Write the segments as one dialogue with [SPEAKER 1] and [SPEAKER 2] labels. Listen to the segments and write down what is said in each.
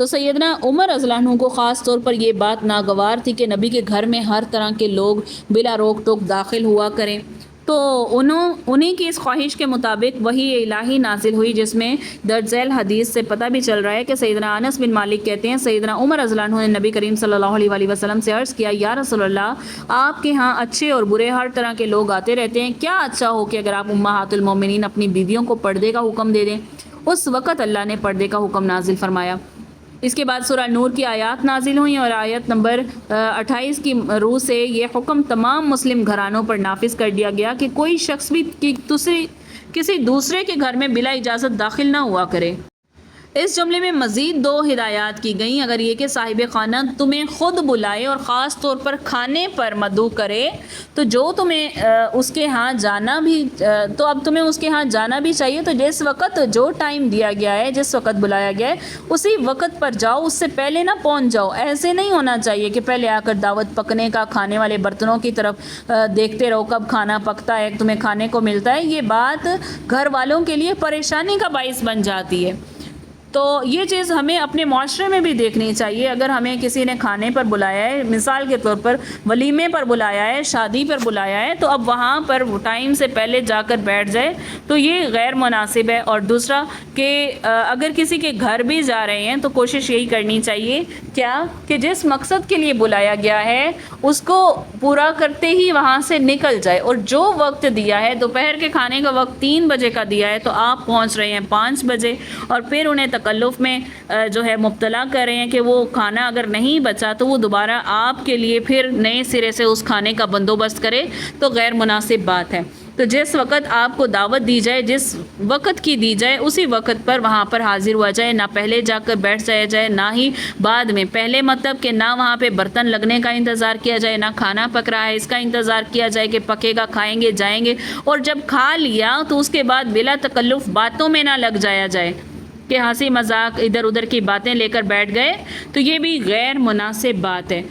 [SPEAKER 1] تو سیدنا عمر رضی اللہ عنہ کو خاص طور پر یہ بات ناگوار تھی کہ نبی کے گھر میں ہر طرح کے لوگ بلا روک ٹوک داخل ہوا کریں، تو انہیں کی اس خواہش کے مطابق وحی الہی نازل ہوئی، جس میں درج ذیل حدیث سے پتہ بھی چل رہا ہے کہ سیدنا انس بن مالک کہتے ہیں سیدنا عمر رضی اللہ عنہ نے نبی کریم صلی اللہ علیہ وآلہ وسلم سے عرض کیا، یا رسول اللہ، آپ کے ہاں اچھے اور برے ہر طرح کے لوگ آتے رہتے ہیں، کیا اچھا ہو کہ اگر آپ امہات المومنین اپنی بیویوں کو پردے کا حکم دے دیں؟ اس وقت اللہ نے پردے کا حکم نازل فرمایا۔ اس کے بعد سورہ نور کی آیات نازل ہوئیں اور آیت نمبر 28 کی روح سے یہ حکم تمام مسلم گھرانوں پر نافذ کر دیا گیا کہ کوئی شخص بھی کسی دوسرے کے گھر میں بلا اجازت داخل نہ ہوا کرے۔ اس جملے میں مزید 2 ہدایات کی گئیں، اگر یہ کہ صاحب خانہ تمہیں خود بلائے اور خاص طور پر کھانے پر مدعو کرے تو جو تمہیں اس کے ہاں جانا بھی تو اب تمہیں اس کے ہاں جانا بھی چاہیے، تو جس وقت جو ٹائم دیا گیا ہے، جس وقت بلایا گیا ہے اسی وقت پر جاؤ، اس سے پہلے نہ پہنچ جاؤ۔ ایسے نہیں ہونا چاہیے کہ پہلے آ کر دعوت پکنے کا، کھانے والے برتنوں کی طرف دیکھتے رہو کب کھانا پکتا ہے، تمہیں کھانے کو ملتا ہے۔ یہ بات گھر والوں کے لیے پریشانی کا باعث بن جاتی ہے۔ تو یہ چیز ہمیں اپنے معاشرے میں بھی دیکھنی چاہیے۔ اگر ہمیں کسی نے کھانے پر بلایا ہے، مثال کے طور پر ولیمے پر بلایا ہے، شادی پر بلایا ہے، تو اب وہاں پر ٹائم سے پہلے جا کر بیٹھ جائے تو یہ غیر مناسب ہے۔ اور دوسرا کہ اگر کسی کے گھر بھی جا رہے ہیں تو کوشش یہی کرنی چاہیے کیا کہ جس مقصد کے لیے بلایا گیا ہے اس کو پورا کرتے ہی وہاں سے نکل جائے، اور جو وقت دیا ہے دوپہر کے کھانے کا وقت 3 بجے کا دیا ہے تو آپ پہنچ رہے ہیں 5 بجے، اور پھر انہیں تکلف میں جو ہے مبتلا کر رہے ہیں کہ وہ کھانا اگر نہیں بچا تو وہ دوبارہ آپ کے لیے پھر نئے سرے سے اس کھانے کا بندوبست کرے، تو غیر مناسب بات ہے۔ تو جس وقت آپ کو دعوت دی جائے، جس وقت کی دی جائے، اسی وقت پر وہاں پر حاضر ہوا جائے، نہ پہلے جا کر بیٹھ جایا جائے نہ ہی بعد میں۔ پہلے مطلب کہ نہ وہاں پہ برتن لگنے کا انتظار کیا جائے، نہ کھانا پک رہا ہے اس کا انتظار کیا جائے کہ پکے گا، کھائیں گے جائیں گے، اور جب کھا لیا تو اس کے بعد بلا تکلف باتوں میں نہ لگ جایا جائے کہ ہنسی مذاق ادھر ادھر کی باتیں لے کر بیٹھ گئے، تو یہ بھی غیر مناسب بات ہے۔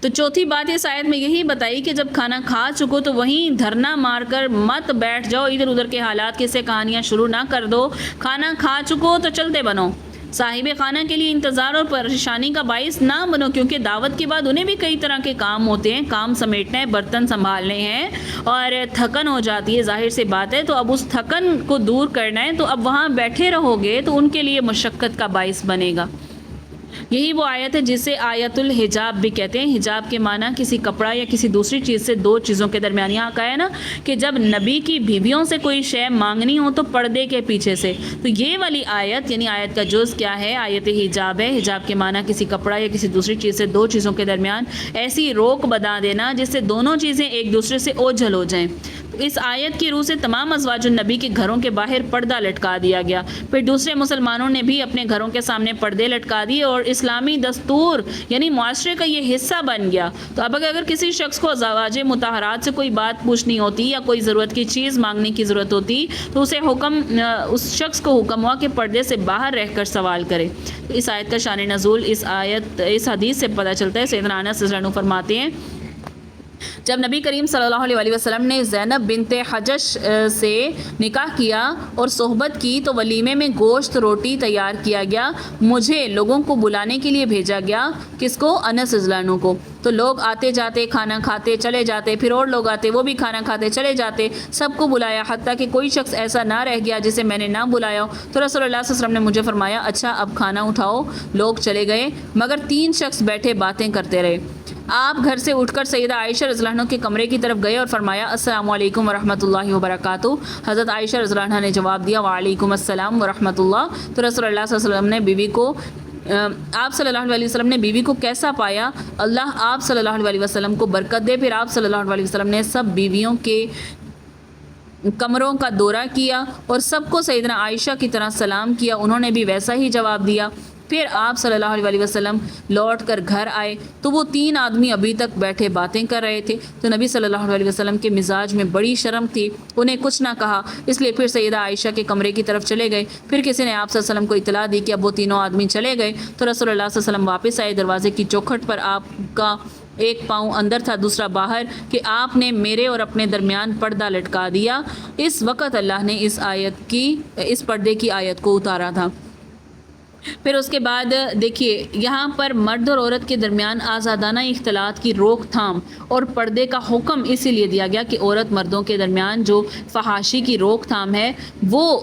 [SPEAKER 1] تو چوتھی بات اس آیت میں یہی بتائی کہ جب کھانا کھا چکو تو وہیں دھرنا مار کر مت بیٹھ جاؤ، ادھر ادھر کے حالات کی سے کہانیاں شروع نہ کر دو۔ کھانا کھا چکو تو چلتے بنو، صاحب خانہ کے لیے انتظار اور پریشانی کا باعث نہ بنو، کیونکہ دعوت کے بعد انہیں بھی کئی طرح کے کام ہوتے ہیں، کام سمیٹنا ہے، برتن سنبھالنے ہیں، اور تھکن ہو جاتی ہے، ظاہر سی بات ہے۔ تو اب اس تھکن کو دور کرنا ہے، تو اب وہاں بیٹھے رہو گے تو ان کے لیے مشقت کا باعث بنے گا۔ یہی وہ آیت ہے جسے آیت الحجاب بھی کہتے ہیں۔ حجاب کے معنی کسی کپڑا یا کسی دوسری چیز سے 2 چیزوں کے درمیان، یہاں کہا ہے نا کہ جب نبی کی بیویوں سے کوئی شے مانگنی ہو تو پردے کے پیچھے سے، تو یہ والی آیت یعنی آیت کا جز کیا ہے؟ آیت حجاب ہے۔ حجاب کے معنی کسی کپڑا یا کسی دوسری چیز سے 2 چیزوں کے درمیان ایسی روک بنا دینا جس سے دونوں چیزیں ایک دوسرے سے اوجھل ہو جائیں۔ اس آیت کی روح سے تمام ازواج النبی کے گھروں کے باہر پردہ لٹکا دیا گیا، پھر دوسرے مسلمانوں نے بھی اپنے گھروں کے سامنے پردے لٹکا دیے اور اسلامی دستور یعنی معاشرے کا یہ حصہ بن گیا۔ تو اب اگر کسی شخص کو ازواج مطہرات سے کوئی بات پوچھنی ہوتی یا کوئی ضرورت کی چیز مانگنے کی ضرورت ہوتی تو اس شخص کو حکم ہوا کہ پردے سے باہر رہ کر سوال کرے۔ تو اس آیت کا شان نزول اس حدیث سے پتہ چلتا ہے۔ سیدنا انس رضی اللہ عنہ فرماتے ہیں جب نبی کریم صلی اللہ علیہ وسلم نے زینب بنت حجش سے نکاح کیا اور صحبت کی تو ولیمے میں گوشت روٹی تیار کیا گیا، مجھے لوگوں کو بلانے کے لیے بھیجا گیا۔ کس کو؟ انس رضی اللہ عنہ کو۔ تو لوگ آتے جاتے، کھانا کھاتے چلے جاتے، پھر اور لوگ آتے، وہ بھی کھانا کھاتے چلے جاتے، سب کو بلایا، حتیٰ کہ کوئی شخص ایسا نہ رہ گیا جسے میں نے نہ بلایا ہو۔ تو رسول اللہ صلی اللہ علیہ وسلم نے مجھے فرمایا اچھا اب کھانا اٹھاؤ۔ لوگ چلے گئے مگر 3 شخص بیٹھے باتیں کرتے رہے۔ آپ گھر سے اٹھ کر سیدہ عائشہ رضی اللہ عنہ کے کمرے کی طرف گئے اور فرمایا السلام علیکم ورحمۃ اللہ وبرکاتہ۔ حضرت عائشہ رضی اللہ عنہ نے جواب دیا وعلیکم السلام ورحمۃ اللہ۔ تو رسول اللہ صلی اللہ علیہ وسلم نے آپ صلی اللہ علیہ وسلم نے بیوی کو کیسا پایا؟ اللہ آپ صلی اللہ علیہ وسلم کو برکت دے۔ پھر آپ صلی اللہ علیہ وسلم نے سب بیویوں کے کمروں کا دورہ کیا اور سب کو سیدنا عائشہ کی طرح سلام کیا، انہوں نے بھی ویسا ہی جواب دیا۔ پھر آپ صلی اللہ علیہ وسلم لوٹ کر گھر آئے تو وہ 3 آدمی ابھی تک بیٹھے باتیں کر رہے تھے۔ تو نبی صلی اللہ علیہ وسلم کے مزاج میں بڑی شرم تھی، انہیں کچھ نہ کہا، اس لیے پھر سیدہ عائشہ کے کمرے کی طرف چلے گئے۔ پھر کسی نے آپ صلی اللہ علیہ وسلم کو اطلاع دی کہ اب وہ تینوں آدمی چلے گئے تو رسول اللہ صلی اللہ علیہ وسلم واپس آئے۔ دروازے کی چوکھٹ پر آپ کا ایک پاؤں اندر تھا، دوسرا باہر، کہ آپ نے میرے اور اپنے درمیان پردہ لٹکا دیا۔ اس وقت اللہ نے اس پردے کی آیت کو اتارا تھا۔ پھر اس کے بعد دیکھیے یہاں پر مرد اور عورت کے درمیان آزادانہ اختلاط کی روک تھام اور پردے کا حکم اسی لیے دیا گیا کہ عورت مردوں کے درمیان جو فحاشی کی روک تھام ہے وہ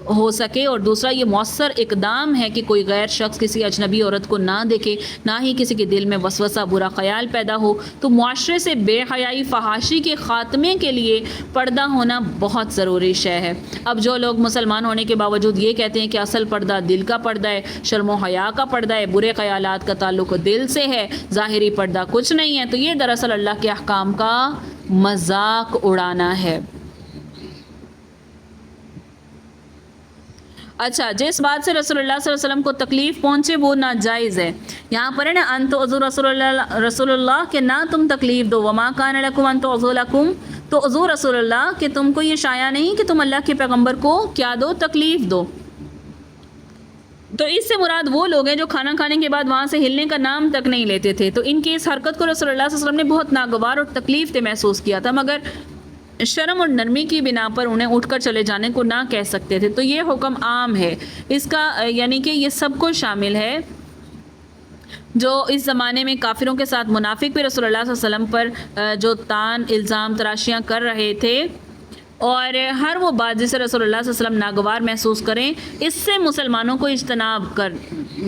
[SPEAKER 1] ہو سکے، اور دوسرا یہ مؤثر اقدام ہے کہ کوئی غیر شخص کسی اجنبی عورت کو نہ دیکھے، نہ ہی کسی کے دل میں وسوسہ برا خیال پیدا ہو۔ تو معاشرے سے بے حیائی فحاشی کے خاتمے کے لیے پردہ ہونا بہت ضروری شے ہے۔ اب جو لوگ مسلمان ہونے کے باوجود یہ کہتے ہیں کہ اصل پردہ دل کا پردہ ہے، شرم و حیا کا پردہ ہے، برے خیالات کا تعلق دل سے ہے، ظاہری پردہ کچھ نہیں ہے، تو یہ دراصل اللہ کے احکام کا مذاق اڑانا ہے۔ اچھا، جس بات سے رسول اللہ صلی اللہ علیہ وسلم کو تکلیف پہنچے وہ ناجائز ہے۔ یہاں پر ہے نا ان تعذوا رسول اللہ کہ نہ تم تکلیف دو، وما کان لکم ان تعذوا لکم، تو عذو رسول اللہ کہ تم کو یہ شایع نہیں کہ تم اللہ کے پیغمبر کو کیا دو، تکلیف دو۔ تو اس سے مراد وہ لوگ ہیں جو کھانا کھانے کے بعد وہاں سے ہلنے کا نام تک نہیں لیتے تھے، تو ان کی اس حرکت کو رسول اللہ صلی اللہ علیہ وسلم نے بہت ناگوار اور تکلیف دہ محسوس کیا تھا، مگر شرم اور نرمی کی بنا پر انہیں اٹھ کر چلے جانے کو نہ کہہ سکتے تھے۔ تو یہ حکم عام ہے، اس کا یعنی کہ یہ سب کو شامل ہے۔ جو اس زمانے میں کافروں کے ساتھ منافق بھی رسول اللہ صلی اللہ علیہ وسلم پر جو تان الزام تراشیاں کر رہے تھے، اور ہر وہ بات جسے رسول اللہ صلی اللہ علیہ وسلم ناگوار محسوس کریں، اس سے مسلمانوں کو اجتناب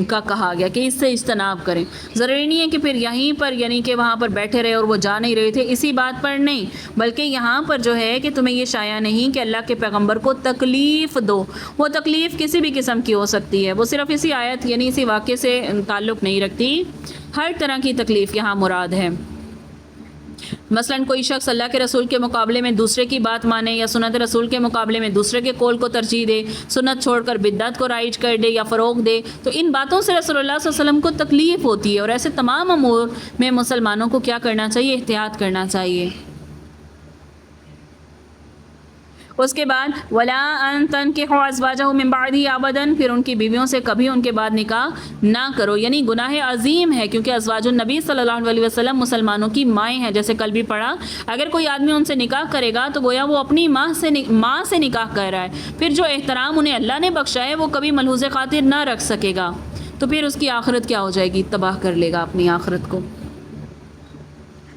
[SPEAKER 1] کا کہا گیا کہ اس سے اجتناب کریں۔ ضروری نہیں ہے کہ پھر یہیں پر یعنی کہ وہاں پر بیٹھے رہے اور وہ جا نہیں رہے تھے اسی بات پر نہیں، بلکہ یہاں پر جو ہے کہ تمہیں یہ شایع نہیں کہ اللہ کے پیغمبر کو تکلیف دو۔ وہ تکلیف کسی بھی قسم کی ہو سکتی ہے، وہ صرف اسی آیت یعنی اسی واقعے سے تعلق نہیں رکھتی، ہر طرح کی تکلیف یہاں مراد ہے۔ مثلا کوئی شخص اللہ کے رسول کے مقابلے میں دوسرے کی بات مانے، یا سنت رسول کے مقابلے میں دوسرے کے قول کو ترجیح دے، سنت چھوڑ کر بدعت کو رائج کر دے یا فروغ دے، تو ان باتوں سے رسول اللہ صلی اللہ علیہ وسلم کو تکلیف ہوتی ہے، اور ایسے تمام امور میں مسلمانوں کو کیا کرنا چاہیے؟ احتیاط کرنا چاہیے۔ اس کے بعد ولا ان تنکحوا ازواجہ من بعدہ ابدا، پھر ان کی بیویوں سے کبھی ان کے بعد نکاح نہ کرو، یعنی گناہ عظیم ہے، کیونکہ ازواج النبی صلی اللہ علیہ وسلم مسلمانوں کی مائیں ہیں، جیسے کل بھی پڑھا۔ اگر کوئی آدمی ان سے نکاح کرے گا تو گویا وہ اپنی ماں سے نکاح کر رہا ہے، پھر جو احترام انہیں اللہ نے بخشا ہے وہ کبھی ملحوظ خاطر نہ رکھ سکے گا، تو پھر اس کی آخرت کیا ہو جائے گی؟ تباہ کر لے گا اپنی آخرت کو۔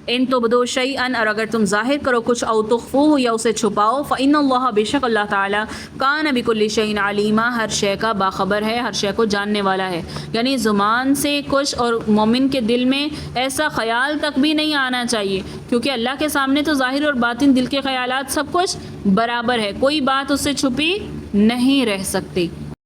[SPEAKER 1] ان تبدو شیئا، اور اگر تم ظاہر کرو کچھ، او تخفوہ یا اسے چھپاؤ، فإن اللہ، بے شک اللہ تعالیٰ، کان بکل شیء علیما، ہر شے کا باخبر ہے، ہر شے کو جاننے والا ہے۔ یعنی زبان سے کچھ اور مومن کے دل میں ایسا خیال تک بھی نہیں آنا چاہیے، کیونکہ اللہ کے سامنے تو ظاہر اور باطن دل کے خیالات سب کچھ برابر ہے، کوئی بات اس سے چھپی نہیں رہ سکتی۔